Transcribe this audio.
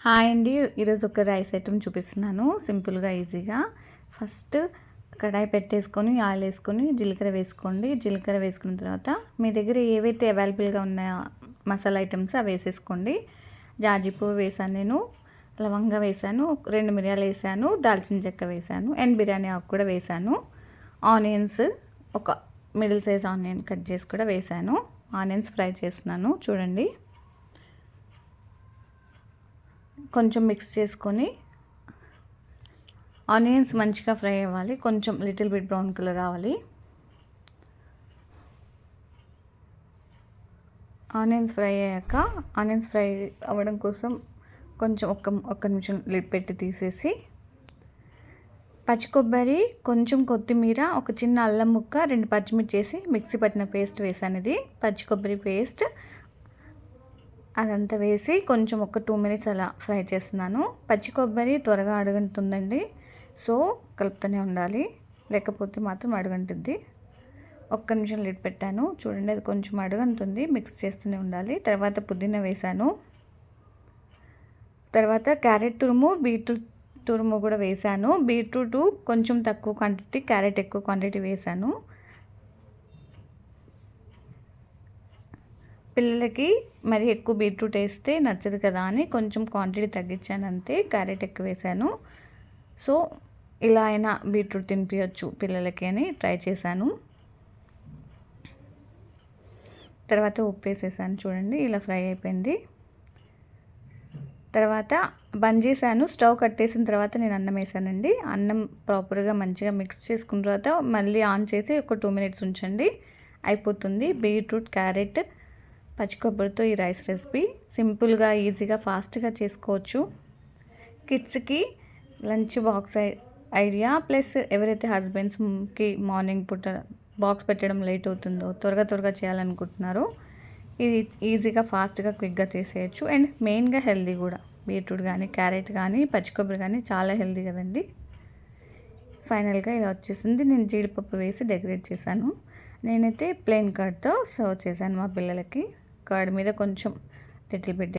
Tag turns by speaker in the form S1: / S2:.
S1: Hi అండి. ఈరోజు ఒక రైస్ ఐటెం చూపిస్తున్నాను సింపుల్గా ఈజీగా. ఫస్ట్ కడాయి పెట్టేసుకొని ఆయిల్ వేసుకొని జీలకర్ర వేసుకోండి. జీలకర్ర వేసుకున్న తర్వాత మీ దగ్గర ఏవైతే అవైలబుల్గా ఉన్నాయో మసాలా ఐటమ్స్ అవి వేసేసుకోండి. జాజిపువ్వు వేసాను, నేను లవంగా వేసాను, 2 మిరియాలు వేసాను, దాల్చిన చెక్క వేసాను అండ్ బిర్యానీ ఆకు కూడా వేసాను. ఆనియన్స్ ఒక మిడిల్ సైజ్ ఆనియన్ కట్ చేసి కూడా వేసాను. ఆనియన్స్ ఫ్రై చేస్తున్నాను చూడండి. కొంచెం మిక్స్ చేసుకొని ఆనియన్స్ మంచిగా ఫ్రై అవ్వాలి, కొంచెం లిటిల్ బిట్ బ్రౌన్ కలర్ రావాలి. ఆనియన్స్ ఫ్రై అయ్యాక ఆనియన్స్ ఫ్రై అవ్వడం కోసం కొంచెం ఒక్క నిమిషం లిడ్ పెట్టి తీసేసి పచ్చి కొబ్బరి, కొంచెం కొత్తిమీర, ఒక చిన్న అల్లం ముక్క, 2 పచ్చిమిర్చి వేసి మిక్సీ పట్టిన పేస్ట్ వేసాను. ఇది పచ్చి కొబ్బరి పేస్ట్. అదంతా వేసి కొంచెం ఒక 2 మినిట్స్ అలా ఫ్రై చేస్తున్నాను. పచ్చి కొబ్బరి త్వరగా అడుగంటుందండి, సో కలుపుతూనే ఉండాలి, లేకపోతే మాత్రం అడుగంటుద్ది. ఒక్క నిమిషం లిడ్ పెట్టాను చూడండి, అది కొంచెం అడుగంటుంది, మిక్స్ చేస్తూనే ఉండాలి. తర్వాత పుదీనా వేసాను. తర్వాత క్యారెట్ తురుము, బీట్రూట్ తురుము కూడా వేసాను. బీట్రూట్ కొంచెం తక్కువ క్వాంటిటీ, క్యారెట్ ఎక్కువ క్వాంటిటీ వేసాను. పిల్లలకి మరి ఎక్కువ బీట్రూట్ వేస్తే నచ్చదు కదా అని కొంచెం క్వాంటిటీ తగ్గించాను అంతే. క్యారెట్ ఎక్కువ వేసాను. సో ఇలా అయినా బీట్రూట్ తినిపించవచ్చు పిల్లలకి అని ట్రై చేశాను. తర్వాత ఉప్పు వేసేసాను చూడండి, ఇలా ఫ్రై అయిపోయింది. తర్వాత బంద్ చేశాను. స్టవ్ కట్టేసిన తర్వాత నేను అన్నం వేసానండి. అన్నం ప్రాపర్గా మంచిగా మిక్స్ చేసుకున్న తర్వాత మళ్ళీ ఆన్ చేసి ఒక 2 మినిట్స్ ఉంచండి, అయిపోతుంది. బీట్రూట్, క్యారెట్, పచ్చి కొబ్బరితో ఈ రైస్ రెసిపీ సింపుల్గా ఈజీగా ఫాస్ట్గా చేసుకోవచ్చు. కిడ్స్కి లంచ్ బాక్స్ ఐడియా, ప్లస్ ఎవరైతే హస్బెండ్స్కి మార్నింగ్ పూట బాక్స్ పెట్టడం లేట్ అవుతుందో, త్వరగా చేయాలనుకుంటున్నారో ఇది ఈజీగా ఫాస్ట్గా క్విక్గా చేసేయచ్చు. అండ్ మెయిన్గా హెల్దీ కూడా. బీట్రూట్ కానీ, క్యారెట్ కానీ, పచ్చి కొబ్బరి కానీ చాలా హెల్దీ కదండి. ఫైనల్గా ఇలా వచ్చేసింది. నేను జీడిపప్పు వేసి డెకరేట్ చేశాను. నేనైతే ప్లెయిన్ కర్డ్తో సర్వ్ చేశాను మా పిల్లలకి. కర్డ్ మీద కొంచెం లిటిల్ బిట్